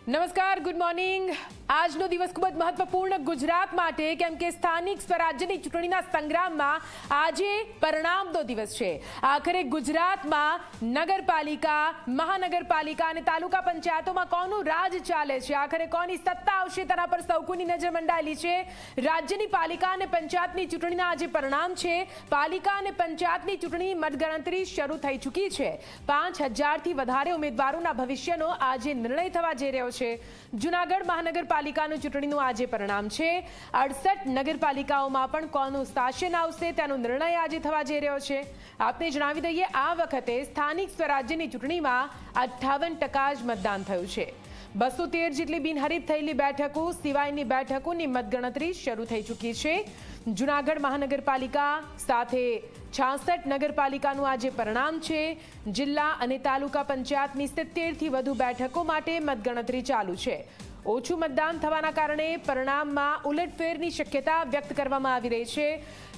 નમસ્કાર, good morning. આજનો દિવસ ખૂબ જ મહત્વપૂર્ણ ગુજરાત માટે, કેમ કે સ્થાનિક સ્વરાજ્યની ચૂંટણીના સંગ્રામમાં આજે પરિણામનો દિવસ છે। આખરે ગુજરાતમાં નગરપાલિકા, મહાનગરપાલિકા અને તાલુકા પંચાયતોમાં કોનું રાજ ચાલે છે, આખરે કોની સત્તા આવશે તેના પર સૌ કોઈની નજર મંડાયેલી છે। રાજ્યની પાલિકા અને પંચાયતની ચૂંટણીના આજે પરિણામ છે। પાલિકા અને પંચાયતની ચૂંટણી મતગણતરી શરૂ થઈ ચૂકી છે। 5000થી વધારે ઉમેદવારોના ભવિષ્યનો આજે નિર્ણય થવા જઈ રહ્યો છે। જૂનાગઢ મહાનગરપાલિકાનું ચૂંટણીનું આજે પરિણામ છે। 68 નગરપાલિકાઓમાં પણ કોનું શાસન આવશે તેનો નિર્ણય આજે થવા જઈ રહ્યો છે। આપને જણાવી દઈએ, આ વખતે સ્થાનિક સ્વરાજ્યની ચૂંટણીમાં 58% જ મતદાન થયું છે। 213 જેટલી બિનહરીફ થયેલી બેઠકો સિવાયની બેઠકોની મતગણતરી શરૂ થઈ ચૂકી છે। જૂનાગઢ મહાનગરપાલિકા સાથે 66 નગરપાલિકાનું આજે પરિણામ છે। જિલ્લા અને તાલુકા પંચાયતની 70થી વધુ બેઠકો માટે મતગણતરી ચાલુ છે। ઓછું મતદાન થવાના કારણે પરિણામમાં ઉલટફેરની શક્યતા વ્યક્ત કરવામાં આવી રહી છે।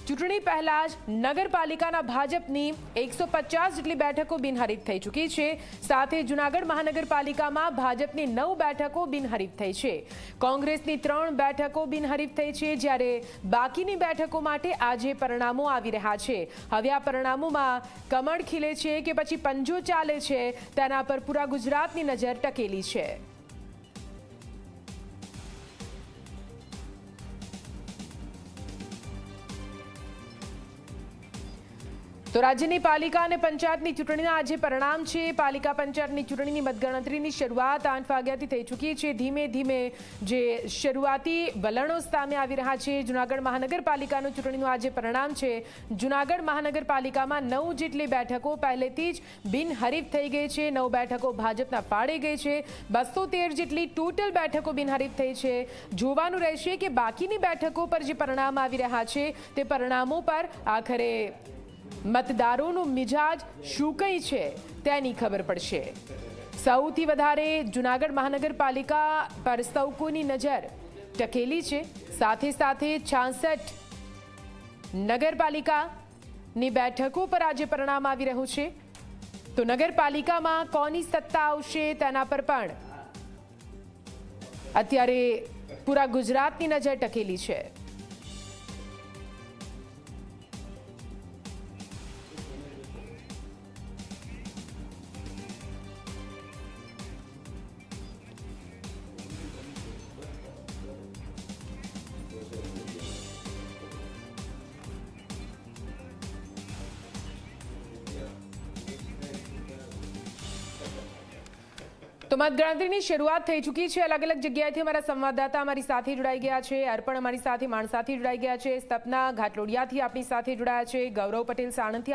ચૂંટણી પહેલા જ નગરપાલિકાના ભાજપની 150 જેટલી બેઠકો બિનહરીફ થઈ ચૂકી છે। સાથે જૂનાગઢ મહાનગરપાલિકામાં ભાજપની 9 બેઠકો બિનહરીફ થઈ છે। કોંગ્રેસની 3 બેઠકો બિનહરીફ થઈ છે, જ્યારે બાકીની બેઠકો માટે આજે પરિણામો આવી રહ્યા છે। હવે આ પરિણામોમાં કમળ ખીલે છે કે પછી પંજો ચાલે છે, તેના પર પૂરા ગુજરાતની નજર ટકેલી છે। તો રાજ્યની પાલિકા અને પંચાયતની ચૂંટણીના આજે પરિણામ છે। પાલિકા પંચાયતની ચૂંટણીની મતગણતરીની શરૂઆત 8 વાગ્યાથી થઈ ચૂકી છે। ધીમે ધીમે જે શરૂઆતી વલણો સામે આવી રહ્યા છે। જૂનાગઢ મહાનગરપાલિકાનું ચૂંટણીનું આજે પરિણામ છે। જૂનાગઢ મહાનગરપાલિકામાં 9 જેટલી બેઠકો પહેલેથી જ બિનહરીફ થઈ ગઈ છે। 9 બેઠકો ભાજપના ફાળે ગઈ છે। 213 જેટલી ટોટલ બેઠકો બિનહરીફ થઈ છે। જોવાનું રહેશે કે બાકીની બેઠકો પર જે પરિણામ આવી રહ્યા છે તે પરિણામો પર આખરે મતદારોનું મિજાજ શું કઈ છે તેની ખબર પડશે। સૌથી વધારે જૂનાગઢ મહાનગરપાલિકા પર સૌ કોઈની નજર ટકેલી છે। સાથે સાથે 66 નગરપાલિકાની બેઠકો પર આજે પરિણામ આવી રહ્યું છે। તો નગરપાલિકામાં કોની સત્તા આવશે તેના પર પણ અત્યારે પૂરા ગુજરાતની નજર ટકેલી છે। તો મતગણતરીની શરૂઆત થઈ ચૂકી છે। અલગ અલગ જગ્યાએથી અમારા સંવાદદાતા અમારી સાથે જોડાઈ ગયા છે। અર્પણ અમારી સાથે માણસાથી જોડાઈ ગયા છે। સપના ઘાટલોડિયાથી આપણી સાથે જોડાયા છે। ગૌરવ પટેલ સાણંદથી